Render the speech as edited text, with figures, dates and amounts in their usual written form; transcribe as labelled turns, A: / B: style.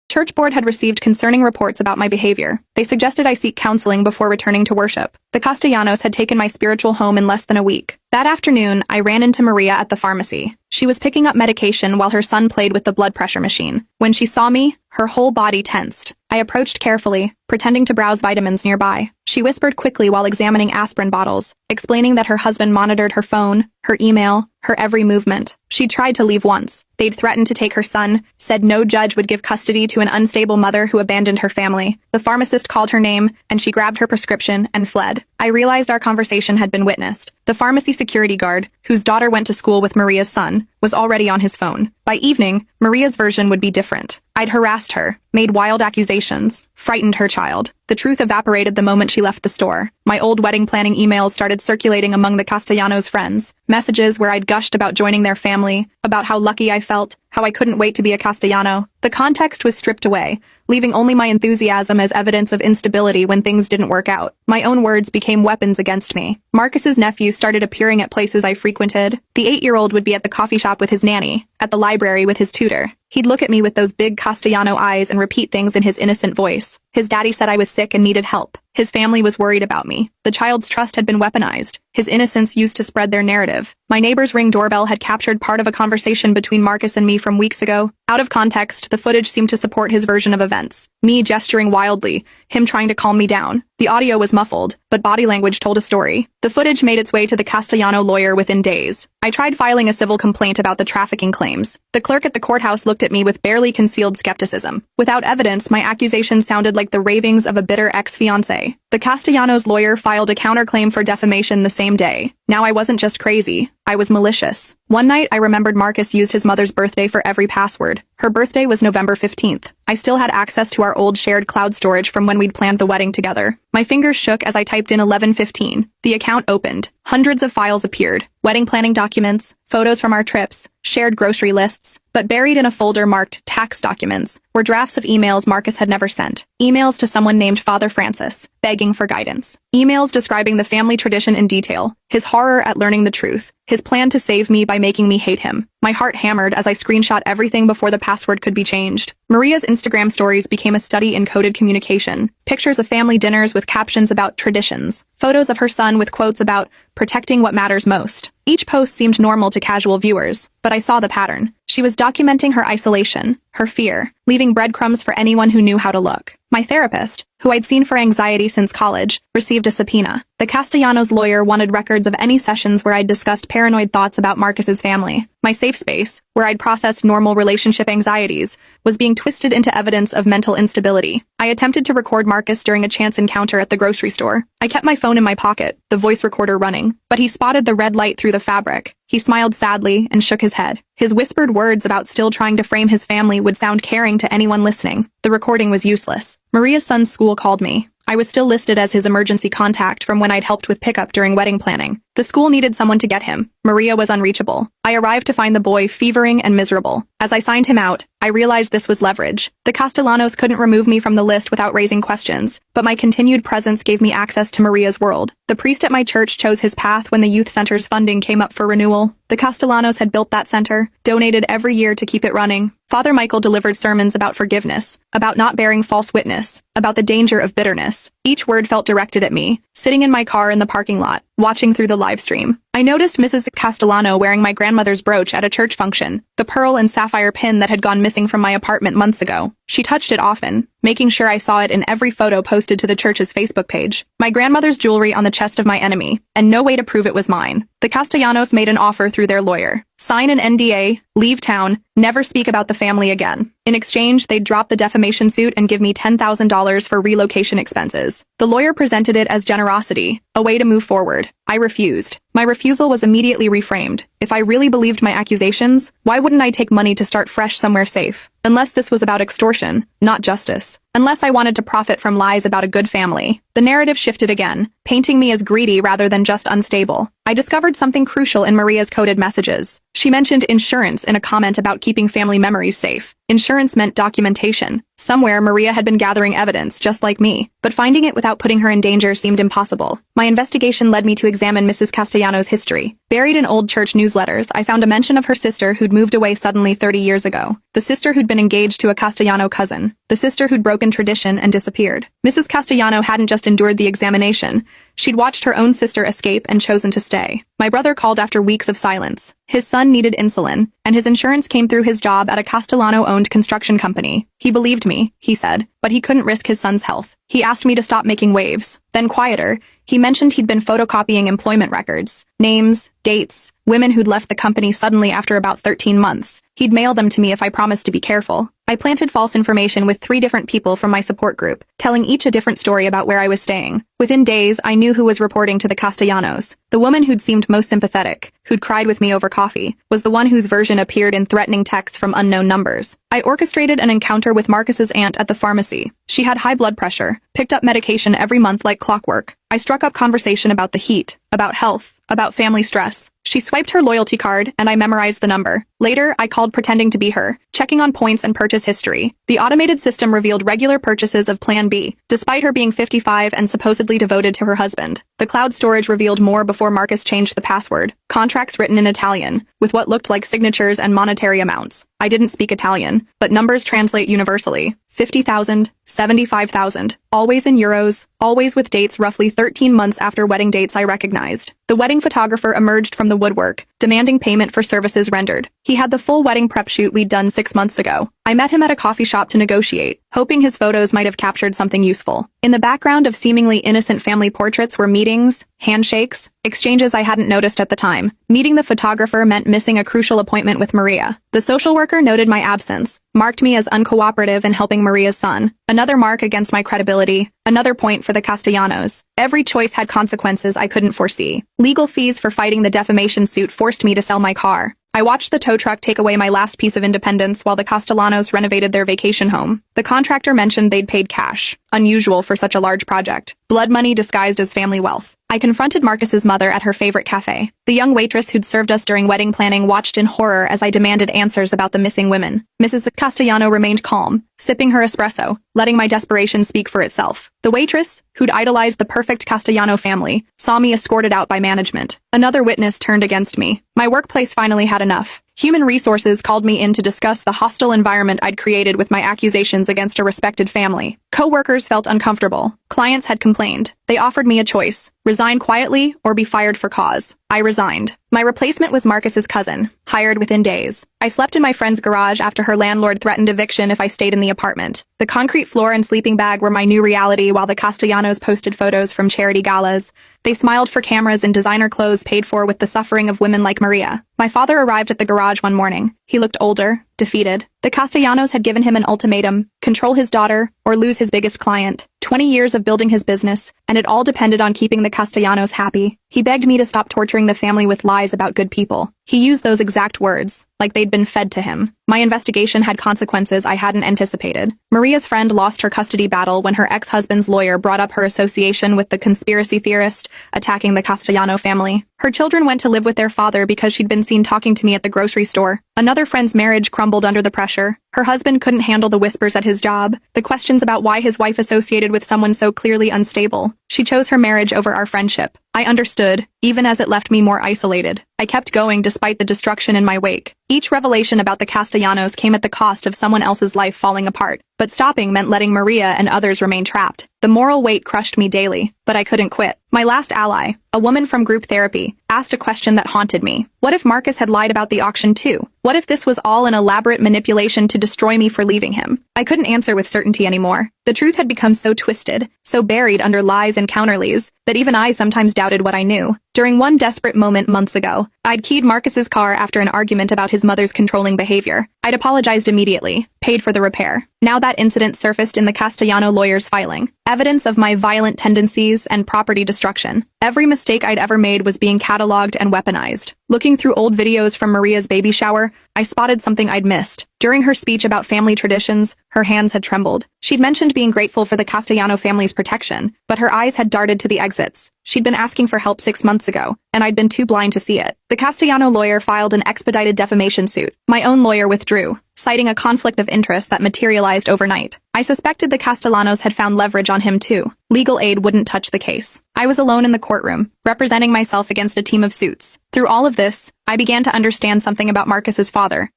A: Church board had received concerning reports about my behavior. They suggested I seek counseling before returning to worship. The Castellanos had taken my spiritual home in less than a week. That afternoon, I ran into Maria at the pharmacy. She was picking up medication while her son played with the blood pressure machine. When she saw me, her whole body tensed. I approached carefully, pretending to browse vitamins nearby. She whispered quickly while examining aspirin bottles, explaining that her husband monitored her phone, her email, her every movement. She tried to leave once. They'd threatened to take her son, said no judge would give custody to an unstable mother who abandoned her family. The pharmacist called her name, and she grabbed her prescription and fled. I realized our conversation had been witnessed. The pharmacy security guard, whose daughter went to school with Maria's son, was already on his phone. By evening, Maria's version would be different. I'd harassed her, made wild accusations, frightened her child. The truth evaporated the moment she left the store. My old wedding planning emails started circulating among the Castellanos' friends. Messages where I'd gushed about joining their family, about how lucky I felt, how I couldn't wait to be a Castellano. The context was stripped away, leaving only my enthusiasm as evidence of instability when things didn't work out. My own words became weapons against me. Marcus's nephew started appearing at places I frequented. The 8-year-old would be at the coffee shop with his nanny, at the library with his tutor. He'd look at me with those big Castellano eyes and repeat things in his innocent voice. His daddy said I was sick and needed help. His family was worried about me. The child's trust had been weaponized, his innocence used to spread their narrative. My neighbor's Ring doorbell had captured part of a conversation between Marcus and me from weeks ago. Out of context, the footage seemed to support his version of events. Me gesturing wildly, him trying to calm me down. The audio was muffled, but body language told a story. The footage made its way to the Castellano lawyer within days. I tried filing a civil complaint about the trafficking claims. The clerk at the courthouse looked at me with barely concealed skepticism. Without evidence, my accusations sounded like the ravings of a bitter ex-fiancé. The Castellanos' lawyer filed a counterclaim for defamation the same day. Now I wasn't just crazy, I was malicious. One night, I remembered Marcus used his mother's birthday for every password. Her birthday was November 15th. I still had access to our old shared cloud storage from when we'd planned the wedding together. My fingers shook as I typed in 11:15. The account opened. Hundreds of files appeared. Wedding planning documents, photos from our trips, shared grocery lists. But buried in a folder marked tax documents were drafts of emails Marcus had never sent. Emails to someone named Father Francis, begging for guidance. Emails describing the family tradition in detail, his horror at learning the truth, his plan to save me by making me hate him. My heart hammered as I screenshot everything before the password could be changed. Maria's Instagram stories became a study in coded communication. Pictures of family dinners with captions about traditions. Photos of her son with quotes about protecting what matters most. Each post seemed normal to casual viewers, but I saw the pattern. She was documenting her isolation, her fear, leaving breadcrumbs for anyone who knew how to look. My therapist, who I'd seen for anxiety since college, received a subpoena. The Castellanos' lawyer wanted records of any sessions where I'd discussed paranoid thoughts about Marcus's family. My safe space, where I'd processed normal relationship anxieties, was being twisted into evidence of mental instability. I attempted to record Marcus during a chance encounter at the grocery store. I kept my phone in my pocket, the voice recorder running, but he spotted the red light through the fabric. He smiled sadly and shook his head. His whispered words about still trying to frame his family would sound caring to anyone listening. The recording was useless. Maria's son's school called me. I was still listed as his emergency contact from when I'd helped with pickup during wedding planning. The school needed someone to get him. Maria was unreachable. I arrived to find the boy fevering and miserable. As I signed him out, I realized this was leverage. The Castellanos couldn't remove me from the list without raising questions, but my continued presence gave me access to Maria's world. The priest at my church chose his path when the youth center's funding came up for renewal. The Castellanos had built that center, donated every year to keep it running. Father Michael delivered sermons about forgiveness, about not bearing false witness, about the danger of bitterness. Each word felt directed at me, sitting in my car in the parking lot, watching through the live stream. I noticed Mrs. Castellano wearing my grandmother's brooch at a church function, the pearl and sapphire pin that had gone missing from my apartment months ago. She touched it often, making sure I saw it in every photo posted to the church's Facebook page. My grandmother's jewelry on the chest of my enemy, and no way to prove it was mine. The Castellanos made an offer through their lawyer. Sign an NDA, leave town, never speak about the family again. In exchange, they'd drop the defamation suit and give me $10,000 for relocation expenses. The lawyer presented it as generosity, a way to move forward. I refused. My refusal was immediately reframed. If I really believed my accusations, why wouldn't I take money to start fresh somewhere safe? Unless this was about extortion, not justice. unless I wanted to profit from lies about a good family. The narrative shifted again, painting me as greedy rather than just unstable. I discovered something crucial in Maria's coded messages. She mentioned insurance in a comment about keeping family memories safe. Insurance meant documentation. Somewhere, Maria had been gathering evidence, just like me, but finding it without putting her in danger seemed impossible. My investigation led me to examine Mrs. Castellanos' history. Buried in old church newsletters, I found a mention of her sister who'd moved away suddenly 30 years ago. The sister who'd been engaged to a Castellano cousin. The sister who'd broken tradition and disappeared. Mrs. Castellano hadn't just endured the examination. She'd watched her own sister escape and chosen to stay. My brother called after weeks of silence. His son needed insulin, and his insurance came through his job at a Castellano-owned construction company. He believed me, he said, but he couldn't risk his son's health. He asked me to stop making waves. Then quieter, he mentioned he'd been photocopying employment records. Names, dates, women who'd left the company suddenly after about 13 months. He'd mail them to me if I promised to be careful. I planted false information with 3 different people from my support group, telling each a different story about where I was staying. Within days, I knew who was reporting to the Castellanos. The woman who'd seemed most sympathetic, who'd cried with me over coffee, was the one whose version appeared in threatening texts from unknown numbers. I orchestrated an encounter with Marcus's aunt at the pharmacy. She had high blood pressure, picked up medication every month like clockwork. I struck up conversation about the heat, about health, about family stress. She swiped her loyalty card, and I memorized the number. Later, I called pretending to be her, checking on points and purchase history. The automated system revealed regular purchases of Plan B, despite her being 55 and supposedly devoted to her husband. The cloud storage revealed more before Marcus changed the password. Contracts written in Italian, with what looked like signatures and monetary amounts. I didn't speak Italian, but numbers translate universally. 50,000, 75,000, always in euros, always with dates roughly 13 months after wedding dates I recognized. The wedding photographer emerged from the woodwork, demanding payment for services rendered. He had the full wedding prep shoot we'd done 6 months ago. I met him at a coffee shop to negotiate, hoping his photos might have captured something useful. In the background of seemingly innocent family portraits were meetings, handshakes, exchanges I hadn't noticed at the time. Meeting the photographer meant missing a crucial appointment with Maria. The social worker noted my absence, marked me as uncooperative in helping Maria's son. Another mark against my credibility, another point for the Castellanos. Every choice had consequences I couldn't foresee. Legal fees for fighting the defamation suit forced me to sell my car. I watched the tow truck take away my last piece of independence while the Castellanos renovated their vacation home. The contractor mentioned they'd paid cash, unusual for such a large project. Blood money disguised as family wealth. I confronted Marcus's mother at her favorite cafe. The young waitress who'd served us during wedding planning watched in horror as I demanded answers about the missing women. Mrs. Castellano remained calm, sipping her espresso, letting my desperation speak for itself. The waitress, who'd idolized the perfect Castellano family, saw me escorted out by management. Another witness turned against me. My workplace finally had enough. Human Resources called me in to discuss the hostile environment I'd created with my accusations against a respected family. Co-workers felt uncomfortable. Clients had complained. They offered me a choice: resign quietly or be fired for cause. I resigned. My replacement was Marcus's cousin, hired within days. I slept in my friend's garage after her landlord threatened eviction if I stayed in the apartment. The concrete floor and sleeping bag were my new reality while the Castellanos posted photos from charity galas. They smiled for cameras in designer clothes paid for with the suffering of women like Maria. My father arrived at the garage one morning. He looked older, defeated. The Castellanos had given him an ultimatum: control his daughter or lose his biggest client. 20 years of building his business, and it all depended on keeping the Castellanos happy. He begged me to stop torturing the family with lies about good people. He used those exact words, like they'd been fed to him. My investigation had consequences I hadn't anticipated. Maria's friend lost her custody battle when her ex-husband's lawyer brought up her association with the conspiracy theorist attacking the Castellano family. Her children went to live with their father because she'd been seen talking to me at the grocery store. Another friend's marriage crumbled under the pressure. Her husband couldn't handle the whispers at his job, the questions about why his wife associated with someone so clearly unstable. She chose her marriage over our friendship. I understood, even as it left me more isolated. I kept going despite the destruction in my wake. Each revelation about the Castellanos came at the cost of someone else's life falling apart. But stopping meant letting Maria and others remain trapped. The moral weight crushed me daily, but I couldn't quit. My last ally, a woman from group therapy, asked a question that haunted me. What if Marcus had lied about the auction too? What if this was all an elaborate manipulation to destroy me for leaving him? I couldn't answer with certainty anymore. The truth had become so twisted, so buried under lies and counterlies, that even I sometimes doubted what I knew. During one desperate moment months ago, I'd keyed Marcus's car after an argument about his mother's controlling behavior. I'd apologized immediately, paid for the repair. Now that incident surfaced in the Castellano lawyer's filing. Evidence of my violent tendencies and property destruction. Every mistake I'd ever made was being cataloged and weaponized. Looking through old videos from Maria's baby shower, I spotted something I'd missed. During her speech about family traditions, her hands had trembled. She'd mentioned being grateful for the Castellano family's protection, but her eyes had darted to the exits. She'd been asking for help 6 months ago, and I'd been too blind to see it. The Castellano lawyer filed an expedited defamation suit. My own lawyer withdrew, citing a conflict of interest that materialized overnight. I suspected the Castellanos had found leverage on him too. Legal aid wouldn't touch the case. I was alone in the courtroom, representing myself against a team of suits. Through all of this, I began to understand something about Marcus's father.